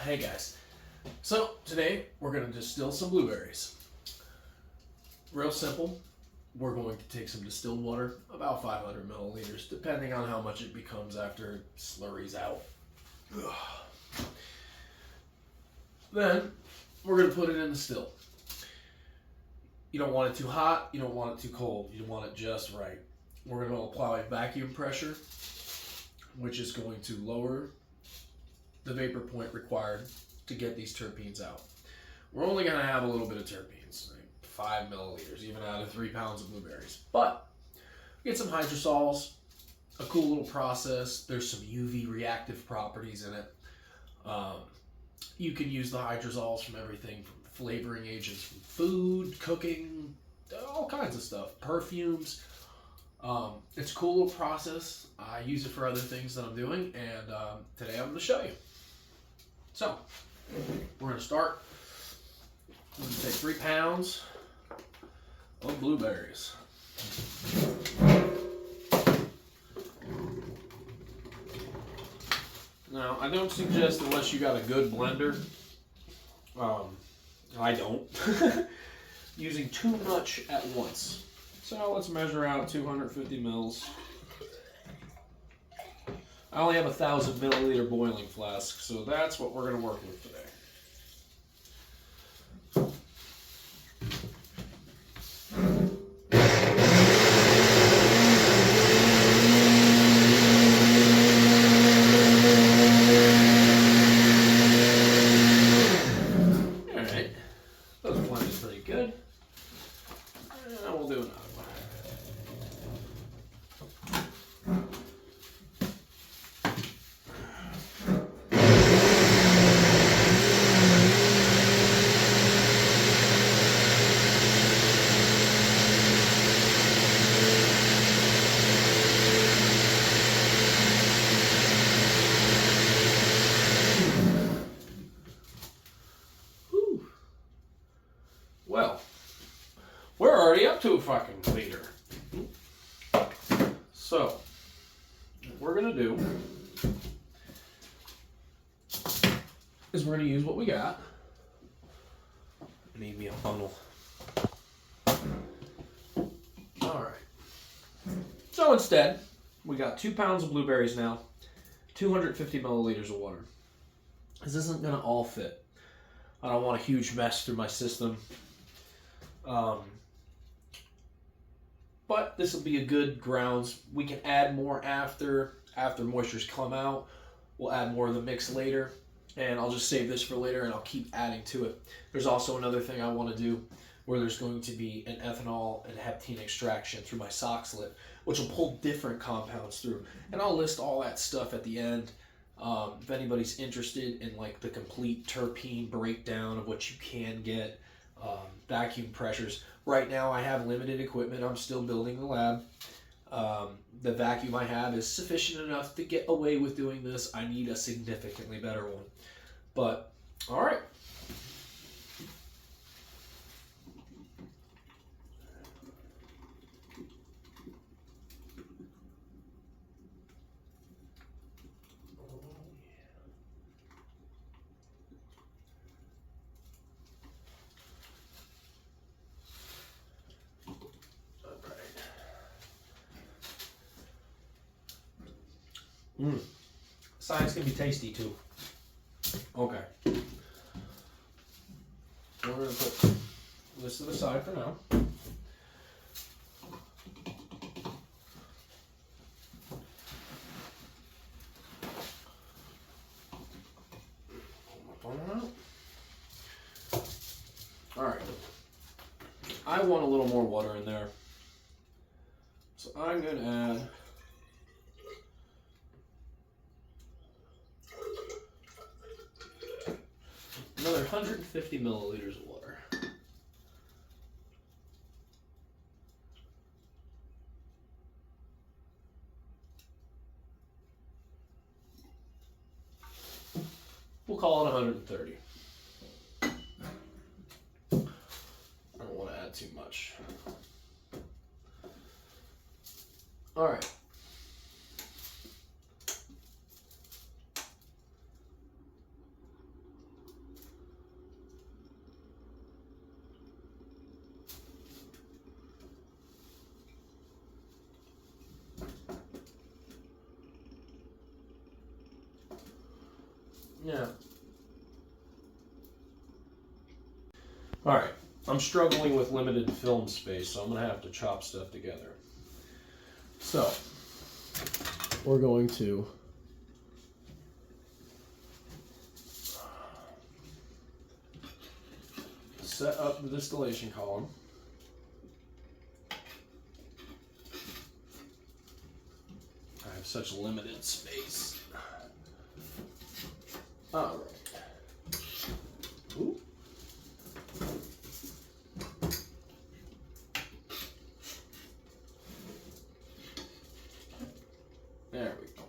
Hey guys, so today we're going to distill some blueberries. Real simple. We're going to take some distilled water, about 500 milliliters, depending on how much it becomes after it slurries out. Then we're going to put it in the still. You don't want it too hot, you don't want it too cold, you want it just right. We're going to apply vacuum pressure, which is going to lower the vapor point required to get these terpenes out. We're only going to have a little bit of terpenes, like 5 milliliters, even out of 3 pounds of blueberries. But get some hydrosols, a cool little process. There's some UV reactive properties in it. You can use the hydrosols from everything from flavoring agents, from food, cooking, all kinds of stuff, perfumes. It's a cool little process. I use it for other things that I'm doing, and today I'm going to show you. So, we're going to start. I'm going to take 3 pounds of blueberries. Now, I don't suggest, unless you got a good blender, I don't, using too much at once. So let's measure out 250 mils. I only have a 1,000 milliliter boiling flask, so that's what we're going to work with today. Alright, those blended pretty good. And we'll do another one. Well, we're already up to a fucking liter. So, what we're going to do is we're going to use what we got. I need me a funnel. Alright. So instead, we got 2 pounds of blueberries now, 250 milliliters of water. This isn't going to all fit. I don't want a huge mess through my system. But this will be a good grounds. We can add more after moisture's come out. We'll add more of the mix later, and I'll just save this for later and I'll keep adding to it. There's also another thing I want to do where there's going to be an ethanol and heptene extraction through my sock slit, which will pull different compounds through. And I'll list all that stuff at the end. If anybody's interested in like the complete terpene breakdown of what you can get, vacuum pressures. Right now I have limited equipment. I'm still building the lab. The vacuum I have is sufficient enough to get away with doing this. I need a significantly better one. But, alright. Side's gonna be tasty too. Okay. We're gonna put this to the side for now. Alright. I want a little more water in there. So I'm gonna add another 150 milliliters of water. We'll call it 130. I don't want to add too much. All right. Yeah. Alright, I'm struggling with limited film space, so I'm going to have to chop stuff together. So, we're going to set up the distillation column. I have such limited space. Alright. Ooh. There we go.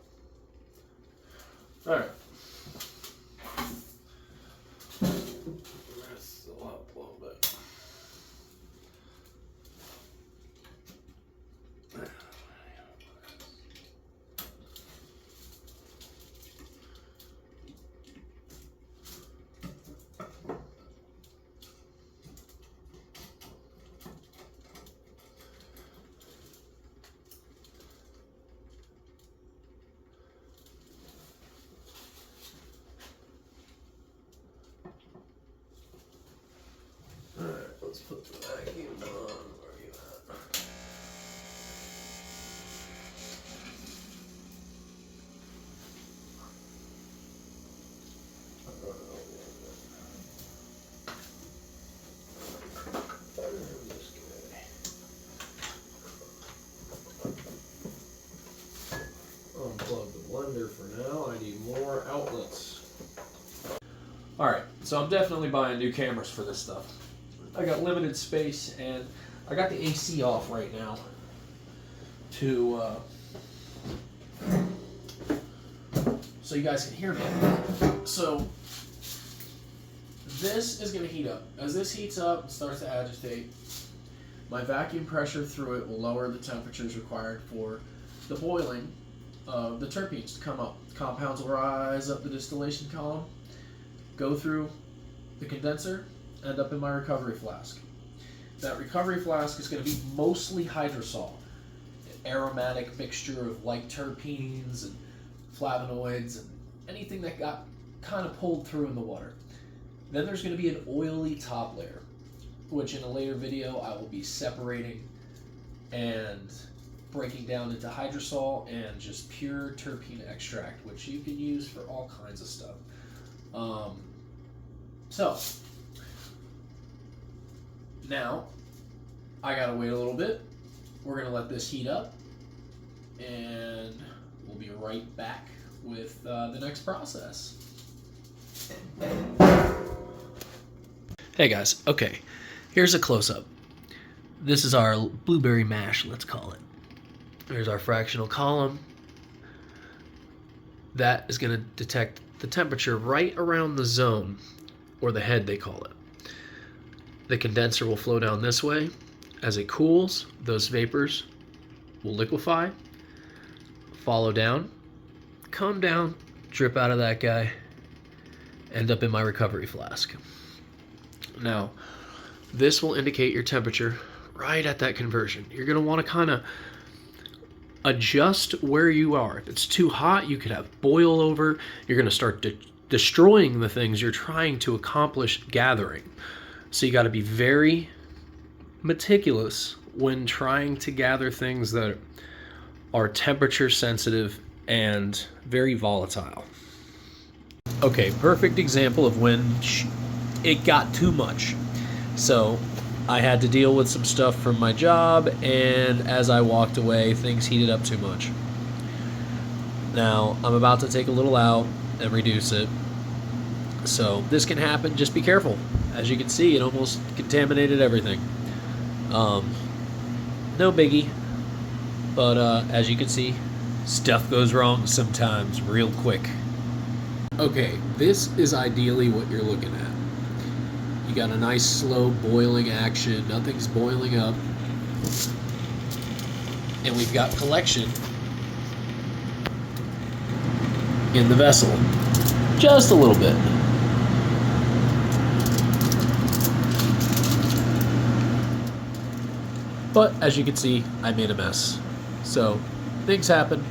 All right. Let's fill up a little bit. Let's put the vacuum on. Where are you at? Unplug the blender for now. I need more outlets. Alright, so I'm definitely buying new cameras for this stuff. I got limited space, and I got the AC off right now to so you guys can hear me. So this is going to heat up. As this heats up and starts to agitate, my vacuum pressure through it will lower the temperatures required for the boiling of the terpenes to come up. Compounds will rise up the distillation column, go through the condenser, end up in my recovery flask. That recovery flask is going to be mostly hydrosol, an aromatic mixture of light terpenes and flavonoids and anything that got kind of pulled through in the water. Then there's going to be an oily top layer, which in a later video I will be separating and breaking down into hydrosol and just pure terpene extract, which you can use for all kinds of stuff. So now I gotta wait a little bit. We're gonna let this heat up, and we'll be right back with the next process. Hey guys, okay, here's a close-up. This is our blueberry mash, let's call it. There's our fractional column. That is going to detect the temperature right around the zone, or the head they call it. The condenser will flow down this way. As it cools, those vapors will liquefy, follow down, come down, drip out of that guy, end up in my recovery flask. Now, this will indicate your temperature right at that conversion. You're going to want to kind of adjust where you are. If it's too hot, you could have boil over. You're going to start destroying the things you're trying to accomplish gathering. So you got to be very meticulous when trying to gather things that are temperature sensitive and very volatile. Okay, perfect example of when it got too much. So I had to deal with some stuff from my job, and as I walked away, things heated up too much. Now, I'm about to take a little out and reduce it. So this can happen, just be careful. As you can see, it almost contaminated everything. No biggie, but as you can see, stuff goes wrong sometimes real quick. Okay, this is ideally what you're looking at. You got a nice slow boiling action, nothing's boiling up. And we've got collection in the vessel. Just a little bit. But as you can see, I made a mess. So things happen.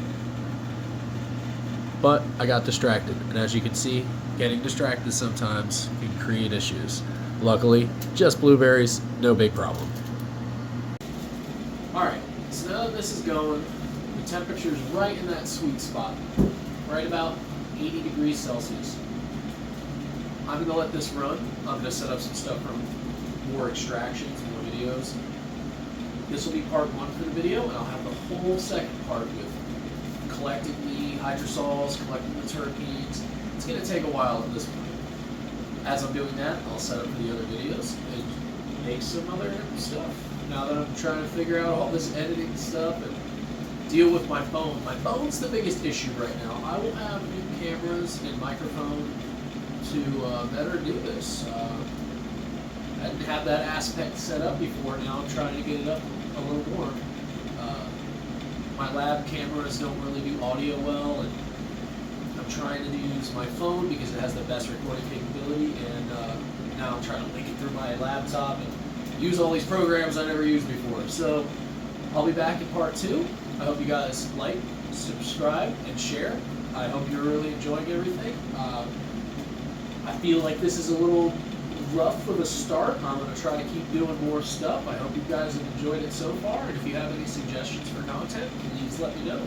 but I got distracted. And as you can see, getting distracted sometimes can create issues. Luckily, just blueberries, no big problem. Alright, so now that this is going, the temperature's right in that sweet spot, right about 80 degrees Celsius. I'm going to let this run. I'm going to set up some stuff for more extractions, more videos. This will be part 1 for the video, and I'll have the whole second part with collecting the hydrosols, collecting the terpenes. It's going to take a while at this point. As I'm doing that, I'll set up for the other videos and make some other stuff. Now that I'm trying to figure out all this editing stuff and deal with my phone. My phone's the biggest issue right now. I will have new cameras and microphone to better do this. I didn't have that aspect set up before. Now I'm trying to get it up a little more. My lab cameras don't really do audio well, and I'm trying to use my phone because it has the best recording capability, and now I'm trying to link it through my laptop and use all these programs I never used before. So I'll be back in part 2. I hope you guys like, subscribe, and share. I hope you're really enjoying everything. I feel like this is a little rough of a start. I'm going to try to keep doing more stuff. I hope you guys have enjoyed it so far, and if you have any suggestions for content, please let me know.